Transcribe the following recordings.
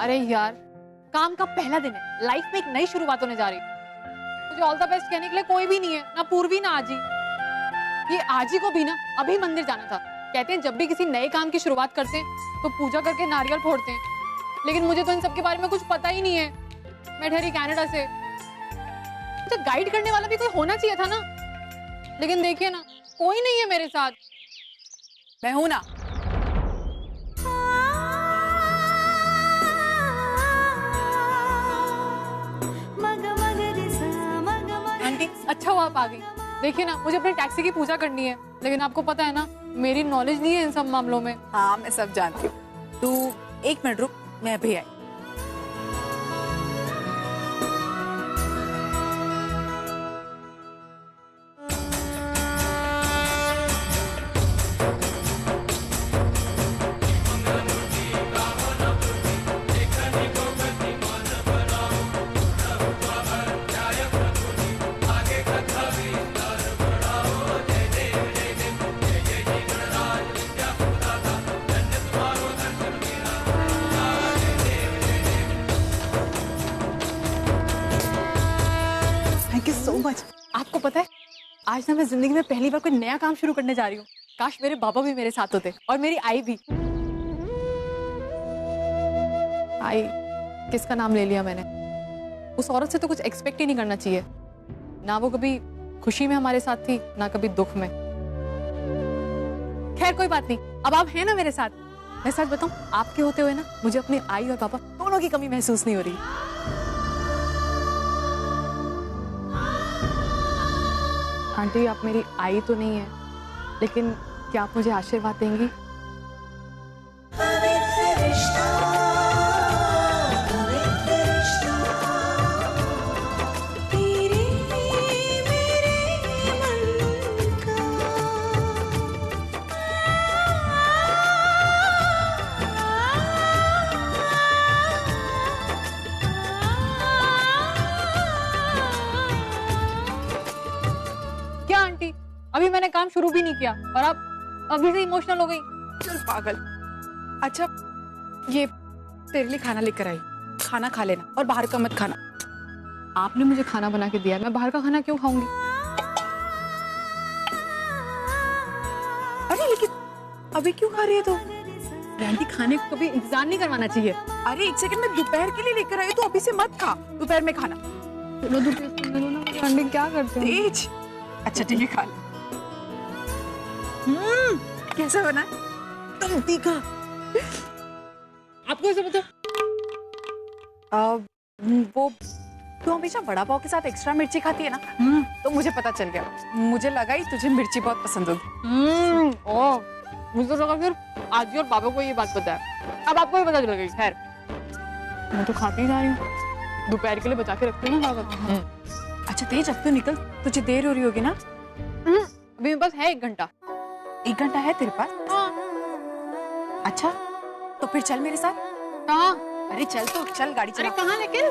अरे यार, काम का पहला दिन है, लाइफ में एक नई शुरुआत होने जा रही है। मुझे ऑल द बेस्ट कहने के लिए कोई भी नहीं है, ना पूर्वी ना आजी। ये आजी को भी ना अभी मंदिर जाना था। कहते हैं जब भी किसी नए काम की शुरुआत करते हैं तो पूजा करके नारियल फोड़ते हैं, लेकिन मुझे तो इन सब के बारे में कुछ पता ही नहीं है। मैं ठहरी कनाडा से, मुझे गाइड करने वाला भी कोई होना चाहिए था ना, लेकिन देखिए ना, कोई नहीं है मेरे साथ। मैं हूं ना। आंटी अच्छा हुआ आप आ गई। देखिए ना, मुझे अपनी टैक्सी की पूजा करनी है, लेकिन आपको पता है ना मेरी नॉलेज नहीं है इन सब मामलों में। हाँ मैं सब जानती हूँ। तू 1 मिनट रुक, मैं अभी आई। Thank you so much. आपको पता है, आज ना मैं जिंदगी में पहली बार कोई नया काम शुरू करने जा रही हूँ। काश मेरे बाबा भी मेरे साथ होते और मेरी आई भी। आई, किसका नाम ले लिया मैंने। उस औरत से तो कुछ एक्सपेक्ट ही नहीं करना चाहिए। ना वो कभी खुशी में हमारे साथ थी, ना कभी दुख में। खैर कोई बात नहीं, अब आप हैं ना मेरे साथ। मैं सच बताऊं, आपके होते हुए ना मुझे अपनी आई और पापा दोनों की कमी महसूस नहीं हो रही। आंटी आप मेरी आई तो नहीं है, लेकिन क्या आप मुझे आशीर्वाद देंगी? क्या आंटी, अभी मैंने काम शुरू भी नहीं किया और आप अभी से इमोशनल हो गई। चल पागल। अच्छा ये तेरे लिए खाना लेकर आई, खाना खा लेना और बाहर का मत खाना। आपने मुझे खाना बना के दिया, मैं बाहर का खाना क्यों खाऊंगी? अरे लेकिन अभी क्यों खा रही है तू? आंटी खाने को कभी इंतजार नहीं करवाना चाहिए। अरे 1 सेकंड में दोपहर के लिए लेकर आई, तो अभी से मत खा, दोपहर में खाना। चलो दोपहर आंटी क्या करते हो? तेज। अच्छा ठीक है खा ले। कैसा बना? तुम तीखा। आपको ऐसा पता? वो तू हमेशा वड़ा पाव के साथ एक्स्ट्रा मिर्ची खाती है ना, तो मुझे पता चल गया। मुझे लगा ही तुझे मिर्ची बहुत पसंद होगी। ओह, मुझे तो लगा सिर्फ आजी और बाबा को ये बात पता है। अब आपको भी पता चल गई। खैर मैं तो खाती ही जा रही हूँ, दोपहर के लिए बचा के रखती हूँ ना बाबा। अच्छा तेज, अब तो निकल, तुझे देर हो रही होगी ना। अभी मेरे पास है 1 घंटा। 1 घंटा है तेरे पास? हाँ। अच्छा तो फिर चल मेरे साथ। कहाँ? अरे चल तो चल, गाड़ी अरे चला। कहाँ लेकिन?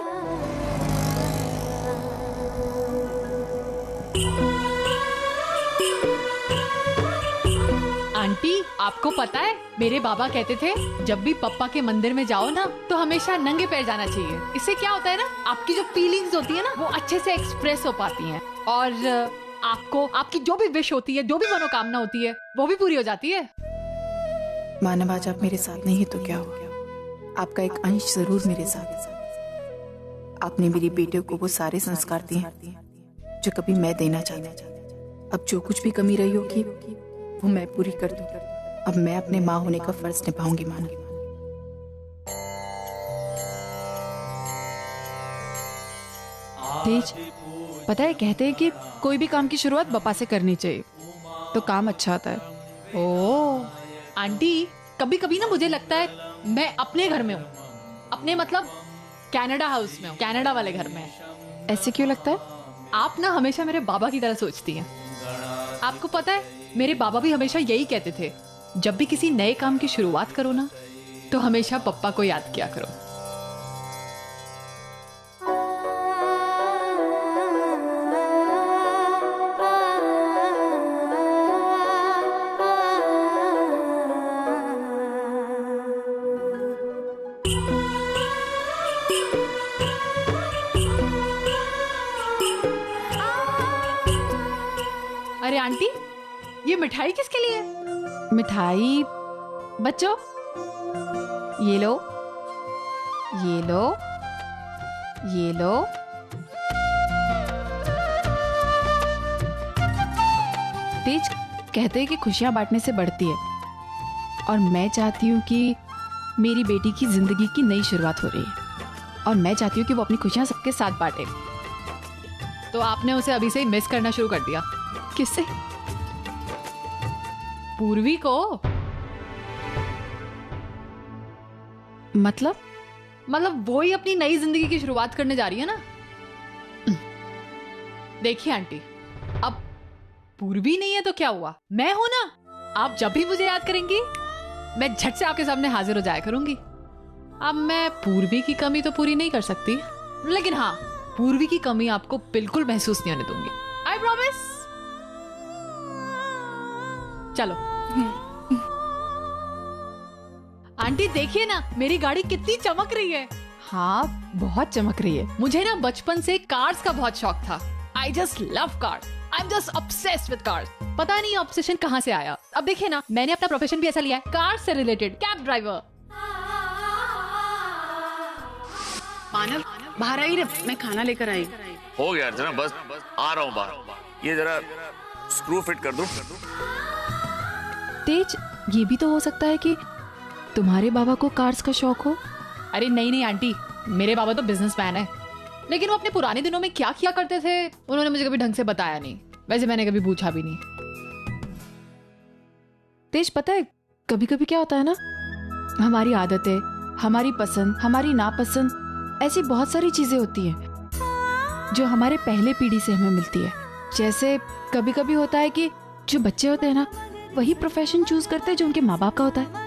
आंटी आपको पता है, मेरे बाबा कहते थे जब भी पप्पा के मंदिर में जाओ ना तो हमेशा नंगे पैर जाना चाहिए। इससे क्या होता है ना, आपकी जो फीलिंग्स होती है ना वो अच्छे से एक्सप्रेस हो पाती हैं और आपको आपकी जो भी विश होती है, जो भी मनोकामना होती है, वो भी पूरी हो जाती है। मानव आज आप मेरे साथ नहीं है तो क्या हो गया, आपका एक अंश जरूर मेरे साथ है। आपने मेरी बेटे को वो सारे संस्कार दिए जो कभी मैं देना चाहती। अब जो कुछ भी कमी रही होगी वो मैं पूरी कर दूं। अब मैं अपने माँ होने का फर्ज निभाऊंगी मानव। तेज, पता है कहते हैं कि कोई भी काम की शुरुआत बप्पा से करनी चाहिए तो काम अच्छा आता है। ओह आंटी, कभी कभी ना मुझे लगता है मैं अपने घर में हूँ, अपने मतलब कनाडा हाउस में हूँ, कनाडा वाले घर में। ऐसे क्यों लगता है? आप ना हमेशा मेरे बाबा की तरह सोचती हैं। आपको पता है मेरे बाबा भी हमेशा यही कहते थे, जब भी किसी नए काम की शुरुआत करो ना तो हमेशा पप्पा को याद किया करो। अरे आंटी, ये मिठाई किसके लिए? मिठाई बच्चों, ये लो, ये लो, ये लो। तेज कहते हैं कि खुशियां बांटने से बढ़ती है, और मैं चाहती हूँ कि मेरी बेटी की जिंदगी की नई शुरुआत हो रही है, और मैं चाहती हूँ कि वो अपनी खुशियां सबके साथ बांटे। तो आपने उसे अभी से ही मिस करना शुरू कर दिया? किससे? पूर्वी को। मतलब वो ही अपनी नई जिंदगी की शुरुआत करने जा रही है ना। देखिए आंटी, अब पूर्वी नहीं है तो क्या हुआ, मैं हूं ना। आप जब भी मुझे याद करेंगी, मैं झट से आपके सामने हाजिर हो जाया करूंगी। अब मैं पूर्वी की कमी तो पूरी नहीं कर सकती, लेकिन हाँ, पूर्वी की कमी आपको बिल्कुल महसूस नहीं होने दूंगी। I promise. चलो। आंटी देखिए ना, मेरी गाड़ी कितनी चमक रही है। हाँ, बहुत चमक रही है। मुझे ना बचपन से कार्स का बहुत शौक था। I just love cars. I am just obsessed with cars. पता नहीं ऑब्सेशन कहाँ से आया। अब देखिए ना, मैंने अपना प्रोफेशन भी ऐसा लिया है, कार से रिलेटेड, कैब ड्राइवर। मानव, बाहर आई रे, मैं खाना लेकर आई। हो गया अर्चना, बस आ रहा हूँ बाहर। ये जरा स्क्रू फिट कर दूं। तेज, ये भी तो हो सकता है कि तुम्हारे बाबा को कार्स का शौक हो। अरे नहीं आंटी, मेरे बाबा तो बिजनेसमैन है, लेकिन वो अपने पुराने दिनों में क्या किया करते थे उन्होंने मुझे कभी ढंग से बताया नहीं। वैसे मैंने कभी पूछा भी नहीं। तेज, पता है कभी कभी क्या होता है ना, हमारी आदतें, हमारी पसंद, हमारी नापसंद, ऐसी बहुत सारी चीजें होती हैं जो हमारे पहले पीढ़ी से हमें मिलती है। जैसे कभी कभी होता है कि जो बच्चे होते हैं ना, वही प्रोफेशन चूज करते हैं जो उनके माँ बाप का होता है।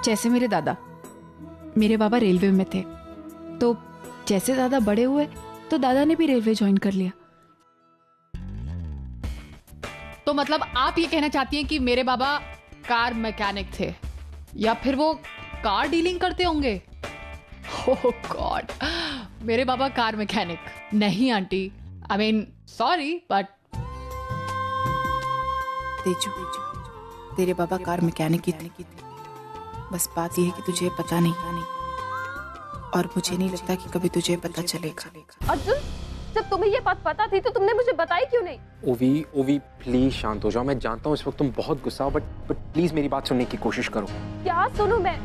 जैसे मेरे दादा, मेरे बाबा रेलवे में थे, तो जैसे दादा बड़े हुए तो दादा ने भी रेलवे ज्वाइन कर लिया। तो मतलब आप ये कहना चाहती हैं कि मेरे बाबा कार मैकेनिक थे, या फिर वो कार डीलिंग करते होंगे? ओह गॉड, मेरे बाबा कार मैकेनिक नहीं aunty. I mean sorry, but Teju, तेरे बाबा कार मैकेनिक ही थे। बस बात यह है कि तुझे पता नहीं, और मुझे नहीं लगता कि कभी तुझे पता चलेगा। अर्जुन, जब तुम्हें ये बात पता थी तो तुमने मुझे बताई क्यों नहीं? ओवी प्लीज शांत हो जाओ। मैं जानता हूँ इस वक्त तुम बहुत गुस्सा हो, बट प्लीज मेरी बात सुनने की कोशिश करो। क्या सुनूं मैं?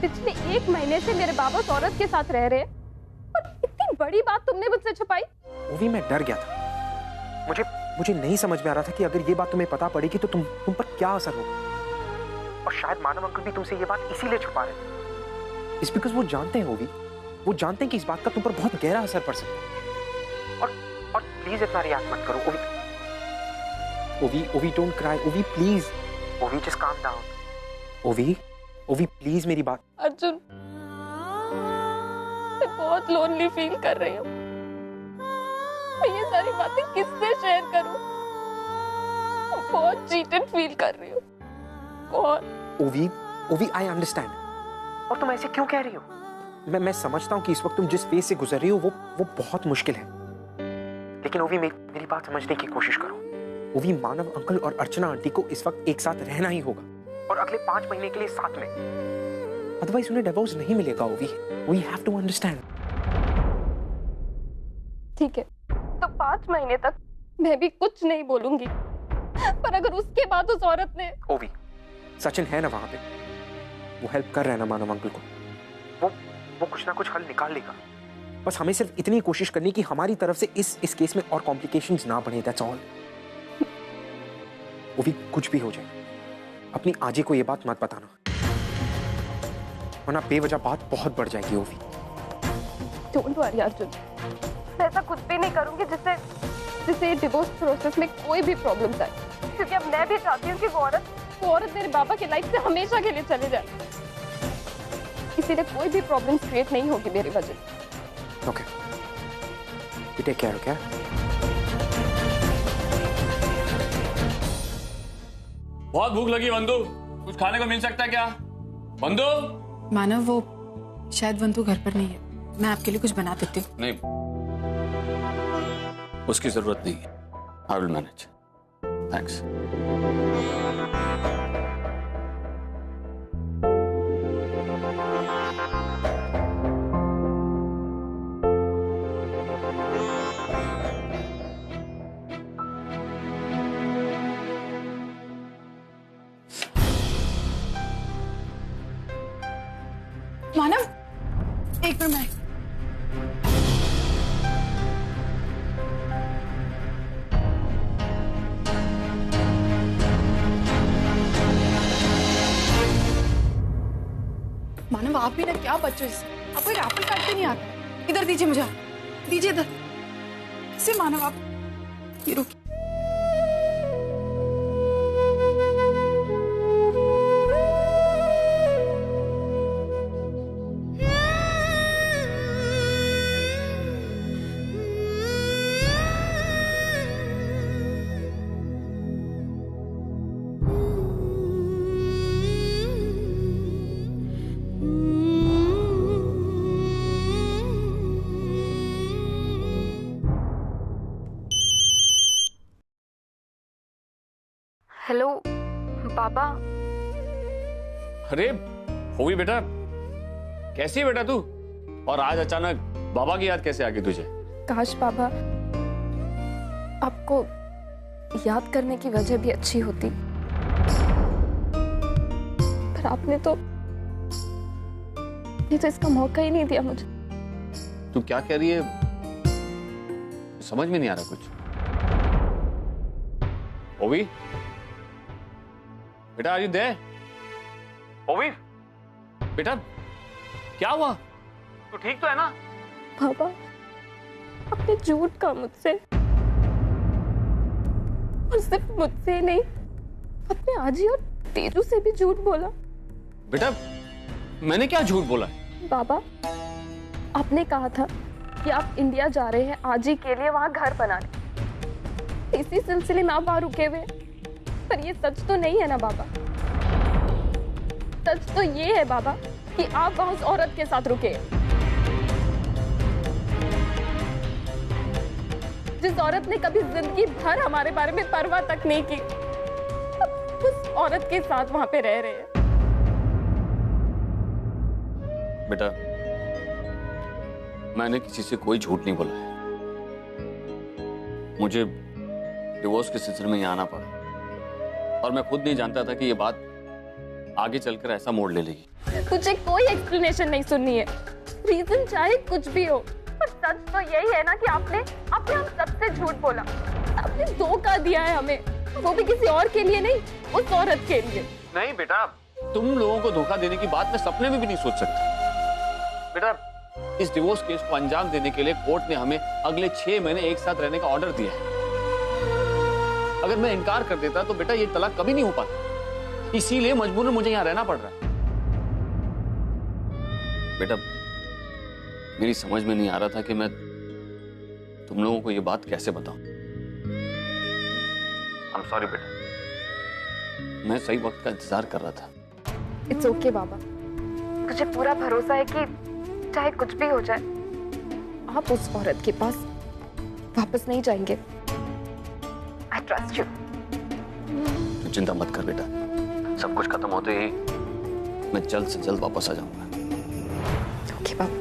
पिछले 1 महीने से मेरे बाबा उस औरत के साथ रह रहे हैं, और इतनी बड़ी बात तुमने मुझसे छुपाई। ओवी, मैं डर गया था। मुझे नहीं समझ में आ रहा था कि अगर ये बात तुम्हें पता पड़ेगी तो तुम पर क्या असर होगा। और शायद मानव अंकल भी तुमसे ये बात इसीलिए छुपा रहे थे। इट्स बिकॉज़ वो जानते हैं ओवी, वो जानते हैं कि इस बात का तुम पर बहुत गहरा असर पड़ सकता है। और प्लीज इतना रिएक्ट मत करो ओवी डोंट क्राई ओवी, प्लीज ओवी, जस्ट काम डाउन। ओवी प्लीज मेरी बात। अर्जुन, मैं बहुत लोनली फील कर रही हूँ। मैं ये सारी बातें किससे शेयर करूँ? बहुत चीटेड फील कर रही हूँ। बहुत। ओवी आई अंडरस्टैंड। और तुम ऐसे क्यों कह रही हो? मैं समझता हूँ कि इस वक्त तुम जिस फेज से गुजर रही हो वो बहुत मुश्किल है, लेकिन ओवी मेरी बात समझने की कोशिश करो। ओवी, मानव अंकल और अर्चना आंटी को इस वक्त एक साथ रहना ही होगा, और अगले 5 महीने के लिए साथ में, अदरवाइज उन्हें डिवोर्स नहीं मिलेगा। ओवी, वी हैव टू अंडरस्टैंड। ठीक है, तो 5 महीने तक मैं भी कुछ नहीं बोलूंगी, पर अगर उसके बाद उस औरत ने... ओवी, सचिन है ना वहां पे, वो हेल्प कर रहा है ना मानव अंकल को, वो कुछ ना कुछ हल निकाल लेगा। बस हमें सिर्फ इतनी कोशिश करनी कि हमारी तरफ से इस केस में और कॉम्प्लिकेशंस ना बढ़े, दैट्स ऑल। ओवी, कुछ भी हो जाए, अपनी आजी को ये बात मत बताना, वरना बेवजह बात बहुत बढ़ जाएगी। ओवी, डोंट वरी अर्जुन, मैं ऐसा कुछ भी नहीं करूंगी जिससे डिवोर्स प्रोसेस में कोई भी प्रॉब्लम्स आए, क्योंकि अब मैं भी चाहती हूँ कि वो औरत मेरे बाबा के लाइफ से हमेशा के लिए चले जाए। इसीलिए कोई भी प्रॉब्लम क्रिएट नहीं होगी मेरी वजह से। Okay, you take care. Okay, बहुत भूख लगी बंधु, कुछ खाने को मिल सकता है क्या? बंधु? मानव, वो शायद बंधु घर पर नहीं है, मैं आपके लिए कुछ बना देती हूँ। नहीं, उसकी जरूरत नहीं है। I will manage. थैंक्स। मानव, एक मिनट में। मानव, आप भी ना क्या बच्चों से, आपको एक एप्पल काटते नहीं आता। इधर दीजिए मुझे, दीजिए इधर। कैसे मानव आप? ये रुकिए। हेलो बाबा। अरे होगी बेटा, कैसी है बेटा तू? और आज अचानक बाबा की याद कैसे आ गई तुझे? काश बाबा आपको याद करने की वजह भी अच्छी होती, पर आपने तो इसका मौका ही नहीं दिया मुझे। तू क्या कह रही है? समझ में नहीं आ रहा कुछ। ओवी बेटा, आर यू देयर? ओवी बेटा, क्या हुआ? तू ठीक तो है ना? पापा आपने झूठ कहा मुझसे, और सिर्फ मुझसे ही नहीं, अपने आजी और तेजू से भी झूठ बोला। बेटा मैंने क्या झूठ बोला? बाबा आपने कहा था कि आप इंडिया जा रहे हैं आजी के लिए वहां घर बनाने। इसी सिलसिले में आप वहां रुके हुए, पर ये सच तो नहीं है ना बाबा? सच तो ये है बाबा कि आप वहां उस औरत के साथ रुके, जिस औरत ने कभी जिंदगी भर हमारे बारे में परवाह तक नहीं की, उस औरत के साथ वहां पे रह रहे हैं। बेटा मैंने किसी से कोई झूठ नहीं बोला है। मुझे डिवोर्स के सिलसिले में यहाँ आना पड़ा, और मैं खुद नहीं जानता था कि ये बात आगे चलकर ऐसा मोड़ ले लेगी। मुझे कोई एक्सप्लेनेशन नहीं सुननी है, रीजन चाहे कुछ भी हो, पर सच तो यही है ना कि आपने हम सबसे झूठ बोला। आपने धोखा दिया है हमें, वो भी किसी और के लिए नहीं, उस औरत के लिए। नहीं बेटा, तुम लोगों को धोखा देने की बात मैं सपने में भी नहीं सोच सकता। बेटा इस डिवोर्स केस को अंजाम देने के लिए कोर्ट ने हमें अगले 6 महीने एक साथ रहने का ऑर्डर दिया है। अगर मैं इनकार कर देता तो बेटा ये तलाक कभी नहीं हो पाता, इसीलिए मजबूरन मुझे यहाँ रहना पड़ रहा है। बेटा मेरी समझ में नहीं आ रहा था कि मैं तुम लोगों को ये बात कैसे बताऊं। I'm sorry बेटा, मैं सही वक्त का इंतजार कर रहा था। इट्स ओके बाबा, मुझे पूरा भरोसा है कि चाहे कुछ भी हो जाए, आप उस औरत के पास वापस नहीं जाएंगे। I trust you। तू चिंता मत कर बेटा, सब कुछ खत्म होते ही मैं जल्द से जल्द वापस आ जाऊंगा। ओके बाबा।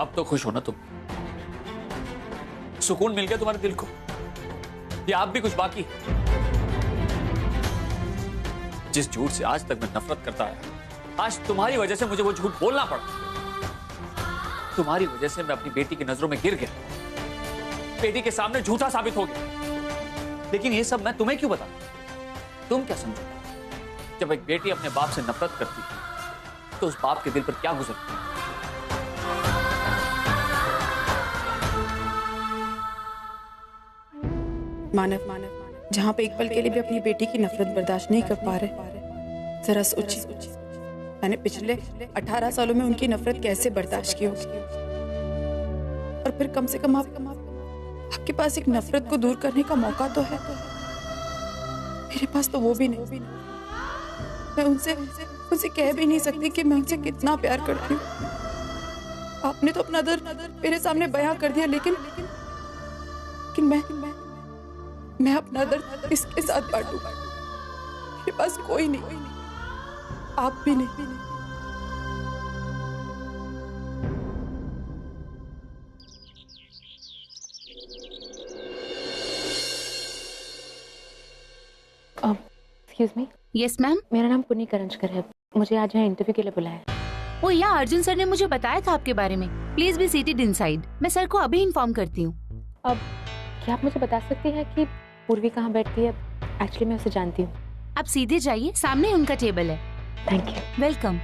अब तो खुश हो ना तुम? सुकून मिल गया तुम्हारे दिल को, या आप भी कुछ बाकी? जिस झूठ से आज तक मैं नफरत करता आया, आज तुम्हारी वजह से मुझे वो झूठ बोलना पड़ा। तुम्हारी वजह से मैं अपनी बेटी की नजरों में गिर गया, बेटी के सामने झूठा साबित हो गया। लेकिन ये सब मैं तुम्हें क्यों बताऊं? तुम क्या समझो, जब एक बेटी अपने बाप से नफरत करती है तो उस बाप के दिल पर क्या गुजरती है? मानव, जहाँ पे एक पल के लिए भी अपनी बेटी की नफरत बर्दाश्त नहीं कर पा रहे, जरा सोचिए मैंने पिछले 18 सालों में उनकी नफरत कैसे बर्दाश्त की होगी। और फिर कम से कम आपके पास एक नफरत को दूर करने का मौका तो है। मेरे पास तो वो भी नहीं। मैं उनसे कह भी नहीं सकती कि मैं उनसे कितना प्यार करती हूँ। आपने तो अपना दर्द मेरे सामने बयां कर दिया, लेकिन मैं अपना दर्द इसके साथ बांटूं। मेरे पास कोई नहीं, आप भी नहीं। Excuse me, yes ma'am. मेरा नाम पुनी करंजकर है, मुझे आज यहाँ इंटरव्यू के लिए बुलाया है। वो यहाँ अर्जुन सर ने मुझे बताया था आपके बारे में। Please be seated inside. मैं सर को अभी इन्फॉर्म करती हूँ। अब क्या आप मुझे बता सकती हैं कि पूर्वी कहाँ बैठती है? एक्चुअली मैं उसे जानती हूँ। आप सीधे जाइए, सामने उनका टेबल है। Thank you. वेलकम।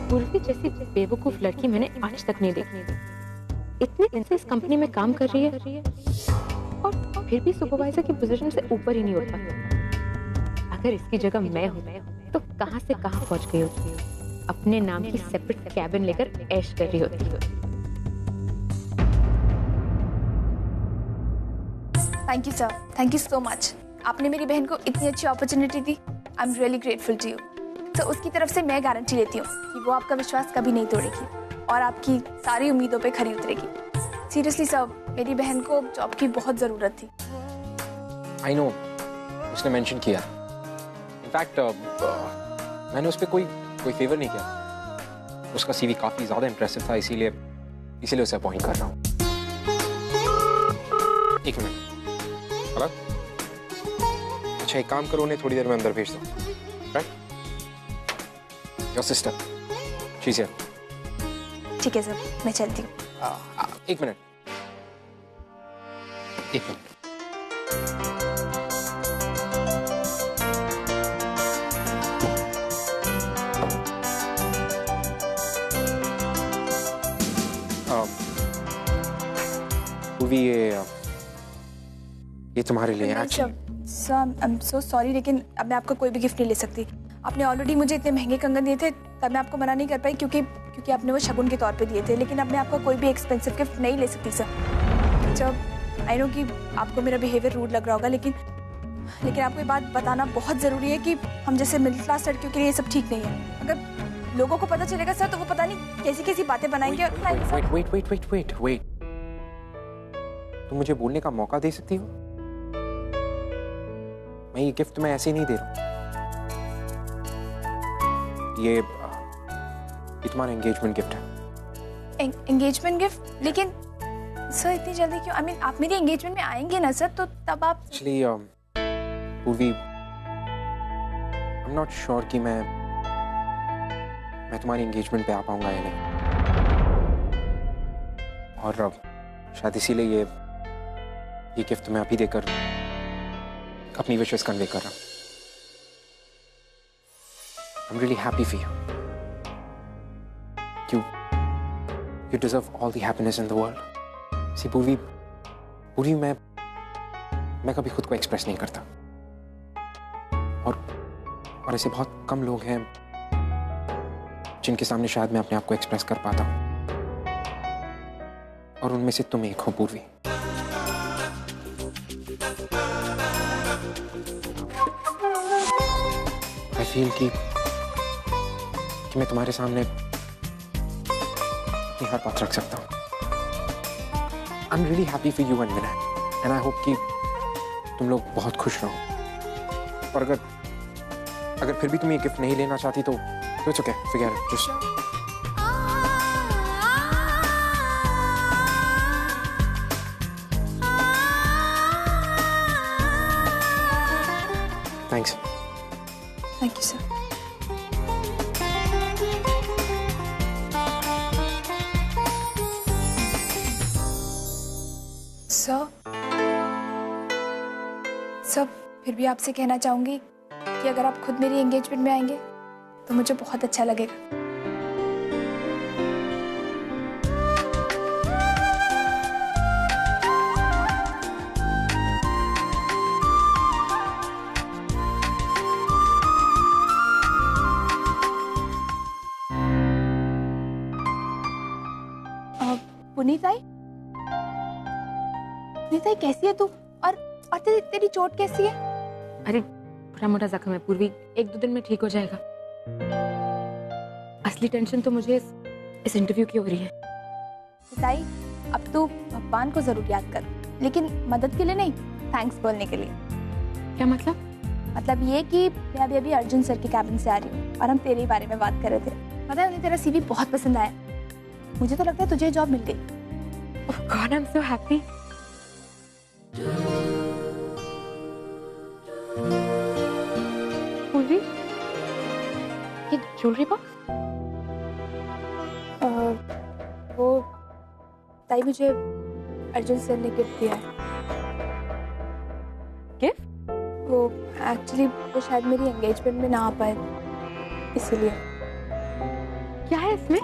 पूर्वी जैसी बेवकूफ लड़की मैंने आज तक नहीं देखी। इतने दिन से इस कंपनी में काम कर रही है और फिर भी सुपरवाइजर की पोजीशन से ऊपर ही नहीं उठ पाती। अगर इसकी जगह मैं हूँ तो कहाँ से कहाँ पहुँच गई होती। अपने नाम की सेपरेट कैबिन लेकर ऐश कर रही होती। Thank you sir, thank you so much. आपने मेरी बहन को इतनी अच्छी अपॉर्चुनिटी दी। I am really grateful to you. तो उसकी तरफ से मैं गारंटी लेती हूँ कि वो आपका विश्वास कभी नहीं तोड़ेगी और आपकी सारी उम्मीदों पे खरी उतरेगी। सीरियसली सर, मेरी बहन को जॉब की बहुत ज़रूरत थी। आई नो, उसने मेंशन किया। इनफैक्ट मैंने उस पर कोई फेवर नहीं किया। उसका सीवी काफ़ी ज़्यादा इंप्रेसिव था, इसीलिए उसे अपॉइंट कर रहा हूँ। एक मिनट। हेलो। अच्छा, एक काम करो, उन्हें थोड़ी देर में अंदर भेज दो। Right? Your sister, she is here. ठीक है सर, मैं चलती हूँ। एक मिनट। ये तुम्हारे लिए है। Sir, I am so sorry, लेकिन अब मैं आपका कोई भी गिफ्ट नहीं ले सकती। आपने ऑलरेडी मुझे इतने महंगे कंगन दिए थे, तब मैं आपको मना नहीं कर पाई क्योंकि आपने वो शगुन के तौर पे दिए थे। लेकिन अब मैं आपका कोई भी एक्सपेंसिव गिफ्ट नहीं ले सकती सर। जब आई नो कि आपको मेरा बिहेवियर रूड लग रहा होगा, लेकिन आपको ये बात बताना बहुत ज़रूरी है कि हम जैसे मिडिल क्लास लड़कियों के लिए ये सब ठीक नहीं है। अगर लोगों को पता चलेगा सर, तो वो पता नहीं कैसी कैसी बातें बनाएंगे। वेट। तुम मुझे बोलने का मौका दे सकती हो? मैं ये गिफ्ट मैं ऐसे ही नहीं दे रहा हूँ। ये तुम्हारा एंगेजमेंट गिफ्ट है। Engagement gift? लेकिन सर इतनी जल्दी क्यों? आई मीन आप मेरी एंगेजमेंट में आएंगे ना सर, तो तब आप एक्चुअली पूर्वी, आई एम नॉट श्योर कि मैं तुम्हारी एंगेजमेंट पे आ पाऊंगा या नहीं। और शायद इसीलिए ये गिफ्ट मैं अभी देकर अपनी विशेस कन्वे कर रहा हूँ। I'm really happy for you. You deserve all the happiness in the world. See, पूर्वी मैं कभी खुद को एक्सप्रेस नहीं करता, और ऐसे बहुत कम लोग हैं जिनके सामने शायद मैं अपने आप को एक्सप्रेस कर पाता हूँ, और उनमें से तुम एक हो पूर्वी। I feel कि मैं तुम्हारे सामने अपनी हर बात रख सकता हूँ। I'm really happy for you and Vinay, and I hope कि तुम लोग बहुत खुश रहो। और अगर फिर भी तुम ये गिफ्ट नहीं लेना चाहती तो it's okay, forget it, just thanks. Thank you sir. Sir, फिर भी आपसे कहना चाहूंगी कि अगर आप खुद मेरी एंगेजमेंट में आएंगे तो मुझे बहुत अच्छा लगेगा। पुनीताई कैसी है तू? और तेरी चोट कैसी है? अरे थोड़ा मोटा जख्म है पूर्वी, 1-2 दिन में ठीक हो जाएगा। असली टेंशन तो मुझे इस इंटरव्यू की हो रही है। ताई, अब तो भगवान को जरूर याद कर, लेकिन मदद के लिए नहीं, थैंक्स बोलने के लिए। क्या मतलब? मतलब ये कि मैं अभी अर्जुन सर के कैबिन से आ रही हूँ और हम तेरे ही बारे में बात कर रहे थे। पता है, उन्हें तेरा सीवी बहुत पसंद आया। मुझे तो लगता है तुझे जॉब मिल गई। Oh god, I am so happy. Purvi, ये ज्वेलरी बॉक्स? वो ताई मुझे अर्जुन सर ने गिफ्ट दिया है। गिफ्ट? वो एक्चुअली वो शायद मेरी एंगेजमेंट में ना आ पाए, इसीलिए। क्या है इसमें?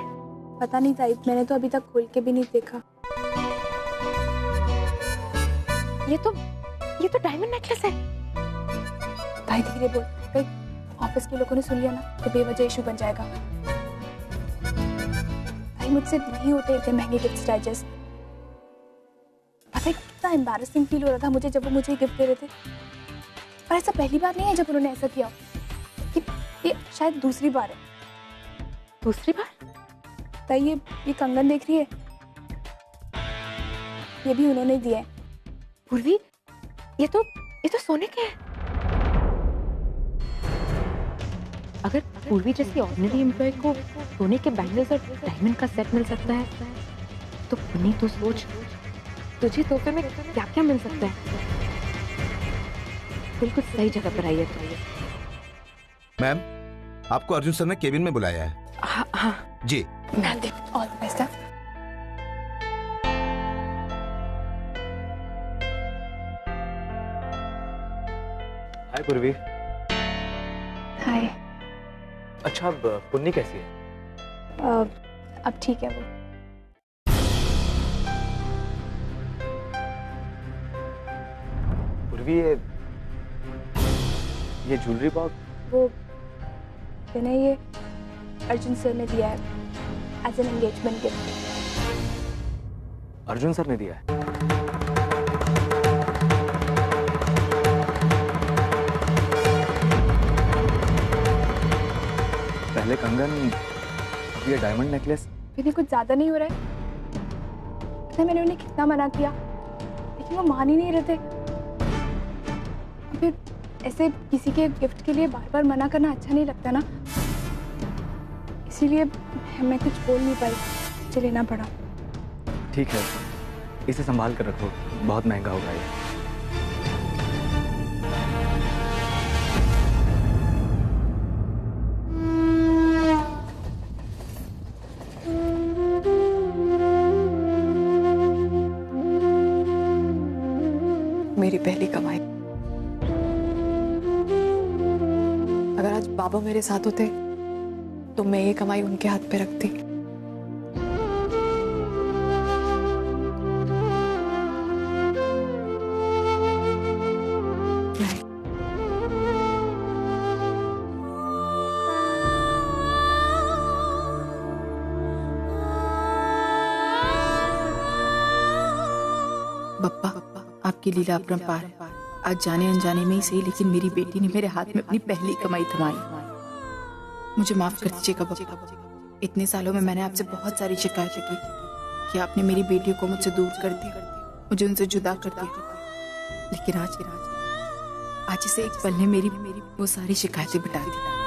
पता नहीं ताई, मैंने तो अभी तक खोल के भी नहीं देखा। ये तो डायमंड नेकलेस है। भाई धीरे बोल, कहीं ऑफिस के लोगों ने सुन लिया ना तो बेवजह इशू बन जाएगा। भाई मुझसे नहीं होते इतने महंगे गिफ्ट डाइजेस्ट। पता है कितना एम्बैरेसिंग फील हो रहा था मुझे जब वो मुझे गिफ्ट दे रहे थे। और ऐसा पहली बार नहीं है जब उन्होंने ऐसा किया, ये शायद दूसरी बार है। दूसरी बार? ताई ये कंगन देख रही है, ये भी उन्होंने दिया है। पूर्वी, ये तो सोने के हैं। अगर पूर्वी जैसी ऑर्डिनरी एम्प्लॉय को सोने के बैंगल्स और डायमंड का सेट मिल सकता है, तो पुनी तो सोच, तुझे तोहफे में क्या क्या मिल सकता है। बिल्कुल सही जगह पर आई है तो। मैम, आपको अर्जुन सर ने केबिन में बुलाया है। हाँ जी। मैं देख ऑल द बेस्ट। हाय पूर्वी। हाय। अच्छा, अब पुन्नी कैसी है? अब ठीक है वो। पूर्वी, ये ज्वेलरी बॉक्स? वो मैंने ये अर्जुन सर ने दिया है as an engagement gift. Arjun sir ने दिया है? पहले कंगन, अब ये डायमंड नेकलेस। मैंने कुछ ज्यादा नहीं हो रहा है? पता है मैंने उन्हें कितना मना किया, लेकिन वो मान ही नहीं रहे थे। फिर ऐसे किसी के गिफ्ट के लिए बार बार मना करना अच्छा नहीं लगता ना, इसीलिए मैं कुछ बोल नहीं पाई, मुझे लेना पड़ा। ठीक है, इसे संभाल कर रखो, बहुत महंगा होगा ये। मेरी पहली कमाई। अगर आज बाबा मेरे साथ होते तो मैं ये कमाई उनके हाथ पे रखती। बप्पा, आपकी लीला अपरंपार है। आज जाने अनजाने में ही सही, लेकिन मेरी बेटी ने मेरे हाथ में अपनी पहली कमाई थमाई। मुझे माफ कर दीजिएगा बप्पा। इतने सालों में मैंने आपसे बहुत सारी शिकायतें की कि आपने मेरी बेटी को मुझसे दूर कर दिया, मुझे उनसे जुदा कर दिया। लेकिन आज इसे एक पल ने मेरी वो सारी शिकायतें मिटा दी।